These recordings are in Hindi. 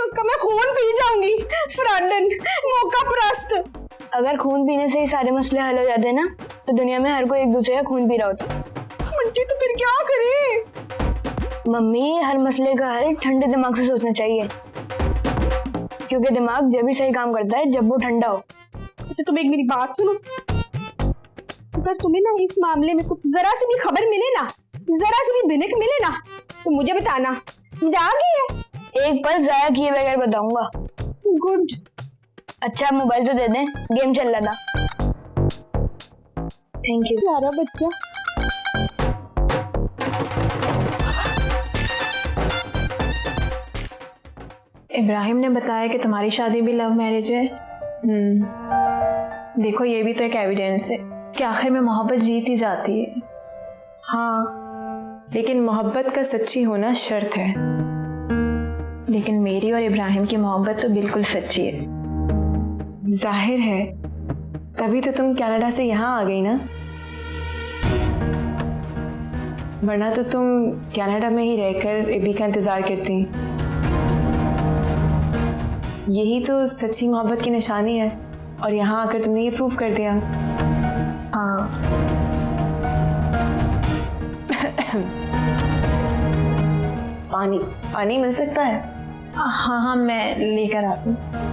उसका मैं खून पी जाऊंगी। फ्राडन, मौका प्रस्त। अगर खून पीने से ही सारे मसले हल हो जाते ना तो दुनिया में हर कोई एक दूसरे का खून पी रहा होता। मंटी तो फिर क्या करे? मम्मी, हर मसले का हल ठंडे दिमाग से सोचना चाहिए, क्योंकि दिमाग जब भी सही काम करता है जब वो ठंडा हो। अच्छा तुम एक मेरी बात सुनो, अगर तुम्हें ना इस मामले में कुछ जरा सी भी खबर मिले ना, जरा सी भी भिनक मिले ना, तो मुझे बताना, समझ आ गई है? एक पल जाया किए बगैर बताऊंगा। गुड। अच्छा मोबाइल तो दे दें, गेम चल रहा था। Thank you. प्यारा बच्चा। इब्राहिम ने बताया कि तुम्हारी शादी भी लव मैरिज है। देखो ये भी तो एक एविडेंस है कि आखिर में मोहब्बत जीत ही जाती है। हाँ, लेकिन मोहब्बत का सच्ची होना शर्त है। लेकिन मेरी और इब्राहिम की मोहब्बत तो बिल्कुल सच्ची है। जाहिर है, तभी तो तुम कनाडा से यहाँ आ गई ना, वरना तो तुम कनाडा में ही रहकर एबी का इंतजार करती। यही तो सच्ची मोहब्बत की निशानी है, और यहाँ आकर तुमने ये प्रूव कर दिया। हाँ। पानी मिल सकता है? हाँ हाँ, मैं लेकर आती हूँ।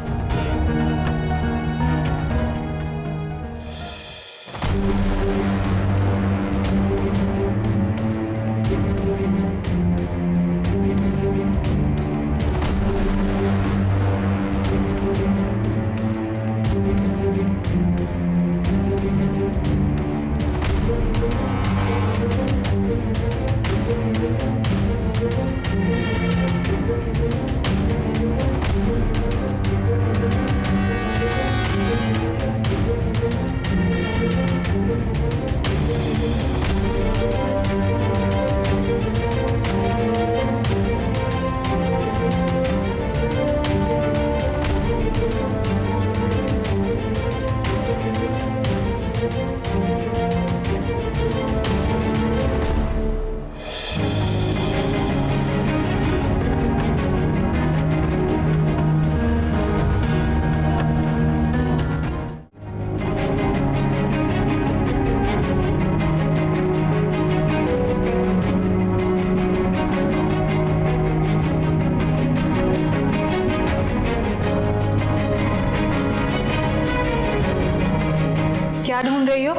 क्या ढूंढ रही हो?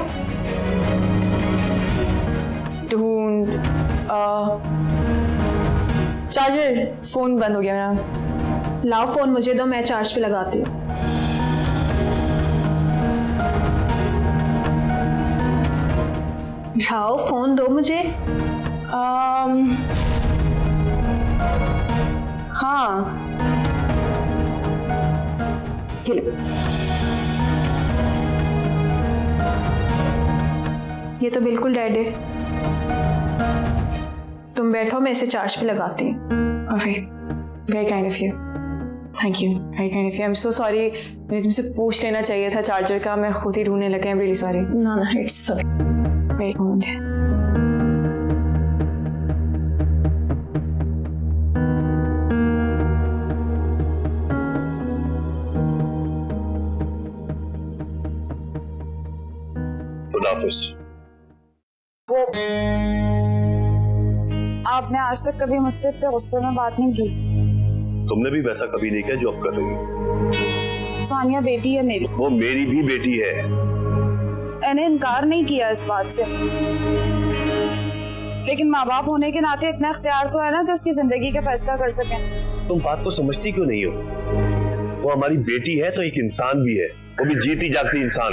चार्जर, फोन बंद हो गया मेरा। लाओ फोन मुझे दो, मैं चार्ज पे लगाती हूँ। लाओ फोन दो मुझे। हाँ, ये तो बिल्कुल डेड है। तुम बैठो, मैं इसे चार्ज पे लगाती हूँ। Okay, very kind of you. Thank you, very kind of you. I am so sorry, मुझे तुमसे पूछ लेना चाहिए था चार्जर का, मैं खुद ही ढूंढने लगा। I am really sorry. ना ना, इट्स वेरी काइंड। आपने आज तक कभी मुझसे इतने गुस्से में बात नहीं की। तुमने भी वैसा कभी नहीं किया जो अब कर रही हो। सानिया बेटी है मेरी। वो मेरी भी बेटी है। मैंने इनकार नहीं किया इस बात से, लेकिन माँ बाप होने के नाते इतना इख्तियार तो है ना कि उसकी जिंदगी का फैसला कर सकें। तुम बात को समझती क्यों नहीं हो? वो हमारी बेटी है तो एक इंसान भी है, वो भी जीती जागती इंसान।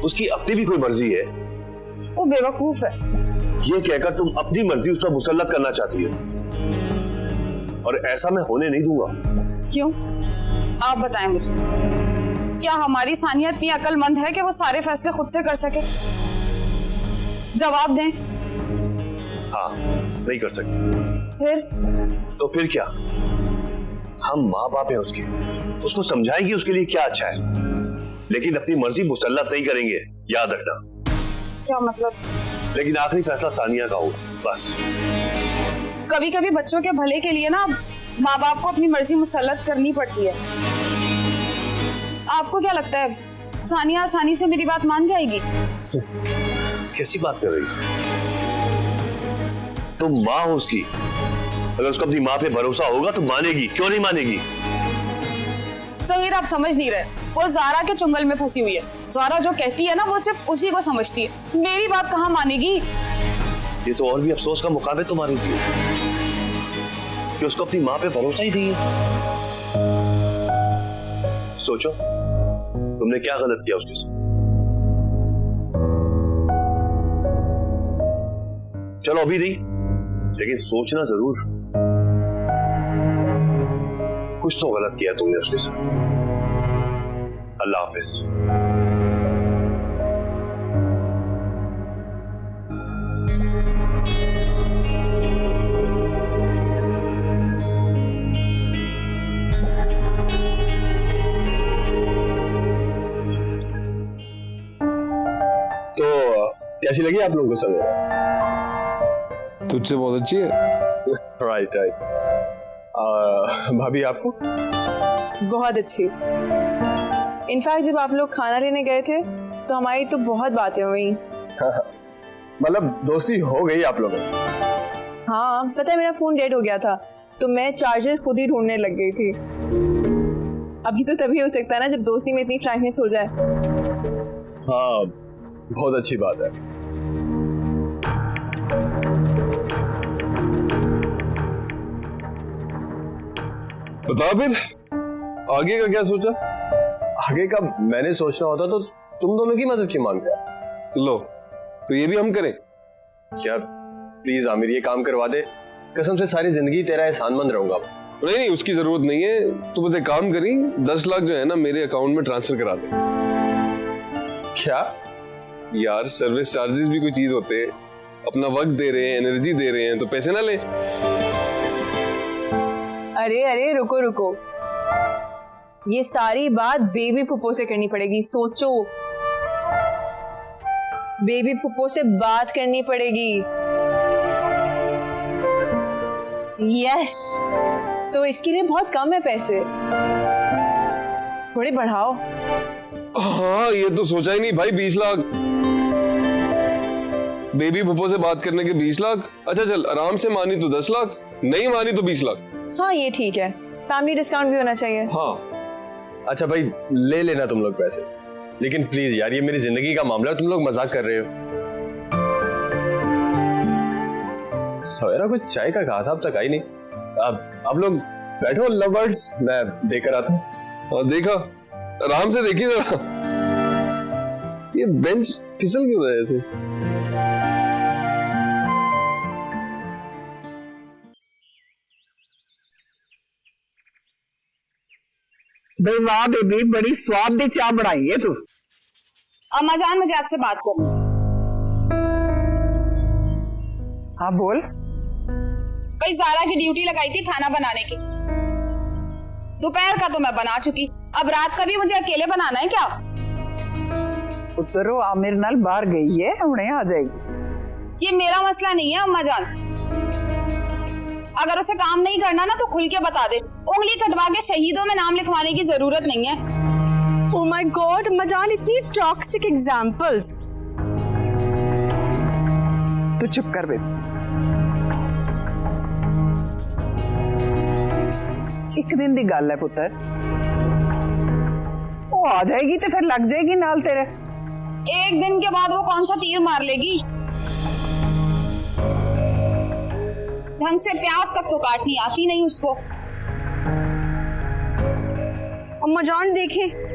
उसकी अपनी भी कोई मर्जी है। वो बेवकूफ है। ये कहकर तुम अपनी मर्जी उस पर मुसल्लत करना चाहती हो, और ऐसा मैं होने नहीं दूंगा। क्यों? आप बताएं मुझे, क्या हमारी सानिया इतनी अक्लमंद है कि वो सारे फैसले खुद से कर सके? जवाब दें। हाँ, नहीं कर सकती। तो फिर क्या? हम माँ बाप हैं उसके, उसको समझाएंगे उसके लिए क्या अच्छा है, लेकिन अपनी मर्जी मुसल्लत नहीं करेंगे, याद रखना। क्या मतलब? लेकिन आखिरी फैसला सानिया का होगा, बस। कभी कभी बच्चों के भले के लिए ना माँ बाप को अपनी मर्जी मुसल्लत करनी पड़ती है। आपको क्या लगता है सानिया आसानी से मेरी बात मान जाएगी? कैसी बात कर रही हो? तुम माँ हो उसकी, अगर उसको अपनी माँ पे भरोसा होगा तो मानेगी, क्यों नहीं मानेगी? सगीर, आप समझ नहीं रहे, वो ज़ारा के चुंगल में फंसी हुई है। ज़ारा जो कहती है ना वो सिर्फ उसी को समझती है, मेरी बात कहाँ मानेगी? ये तो और भी अफसोस का मुकाम है तुम्हारे लिए कि उसको अपनी माँ पे भरोसा ही नहीं है। सोचो तुमने क्या गलत किया उसके साथ। चलो अभी नहीं, लेकिन सोचना जरूर, कुछ तो गलत किया तुमने उसके साथ। अल्लाह हाफिज। तो कैसी लगी आप लोगों को सवेरा? तुझसे बहुत अच्छी है। Right right. भाभी आपको? बहुत अच्छी। इनफैक्ट जब आप लोग खाना लेने गए थे तो हमारी तो बहुत बातें हुई। मतलब दोस्ती हो गई आप लोगों? हाँ, पता है मेरा फोन डेड हो गया था तो मैं चार्जर खुद ही ढूंढने लग गई थी। अभी तो तभी हो सकता है ना जब दोस्ती में इतनी फ्रैंकनेस हो जाए। हाँ, बहुत अच्छी बात है। बता फिर आगे का क्या सोचा? आगे का मैंने सोचना होता तो तुम दोनों की मदद क्यों मांगता? लो तो ये भी हम करें? क्या प्लीज आमिर ये काम करवा दे, कसम से सारी जिंदगी तेरा एहसानमंद रहूंगा। नहीं नहीं, उसकी जरूरत नहीं है। तू बस एक काम करी, 10 लाख जो है ना मेरे अकाउंट में ट्रांसफर करा दे। क्या यार सर्विस चार्जेस भी कोई चीज होते हैं, अपना वक्त दे रहे हैं, एनर्जी दे रहे हैं, तो पैसे ना ले। अरे अरे रुको रुको, ये सारी बात बेबी फुप्पो से करनी पड़ेगी। सोचो, बेबी फुप्पो से बात करनी पड़ेगी। यस, तो इसके लिए बहुत कम है पैसे, थोड़े बढ़ाओ। हाँ ये तो सोचा ही नहीं भाई, 20 लाख बेबी फुप्पो से बात करने के 20 लाख। अच्छा चल, आराम से मानी तो 10 लाख, नहीं मानी तो 20 लाख। हाँ ये ठीक है, फैमिली डिस्काउंट भी होना चाहिए। हाँ अच्छा भाई, ले लेना तुम लोग पैसे, लेकिन प्लीज यार ये मेरी जिंदगी का मामला है, तुम लोग मजाक कर रहे हो। सवेरा कुछ चाय का कहा था, अब तक आई नहीं। अब लोग बैठो लवर्स, मैं देकर आता हूँ। और देखा, आराम से देखिए जरा, ये बेंच फिसल क्यों रहे थे? भाई वाह बेबी, बड़ी स्वाद दी चाय बनाई है तू। अम्मा जान, मुझे आपसे बात करनी। हाँ बोल। भाई ज़ारा की ड्यूटी लगाई थी खाना बनाने की, दोपहर का तो मैं बना चुकी, अब रात का भी मुझे अकेले बनाना है क्या? उतरो, आमिर नाल बाहर गई है, हुणे आ जाएगी। ये मेरा मसला नहीं है अम्मा जान, अगर उसे काम नहीं करना ना तो खुल के बता दे, उंगली कटवा के शहीदों में नाम लिखवाने की जरूरत नहीं है। Oh my God, मजान, इतनी टॉक्सिक एग्जाम्पल्स। तू चुप कर बेबी, एक दिन दी गल है पुत्र, वो आ जाएगी तो फिर लग जाएगी नाल तेरे। एक दिन के बाद वो कौन सा तीर मार लेगी? ढंग से प्याज तक तो काटनी आती नहीं उसको। अम्मा जान देखें,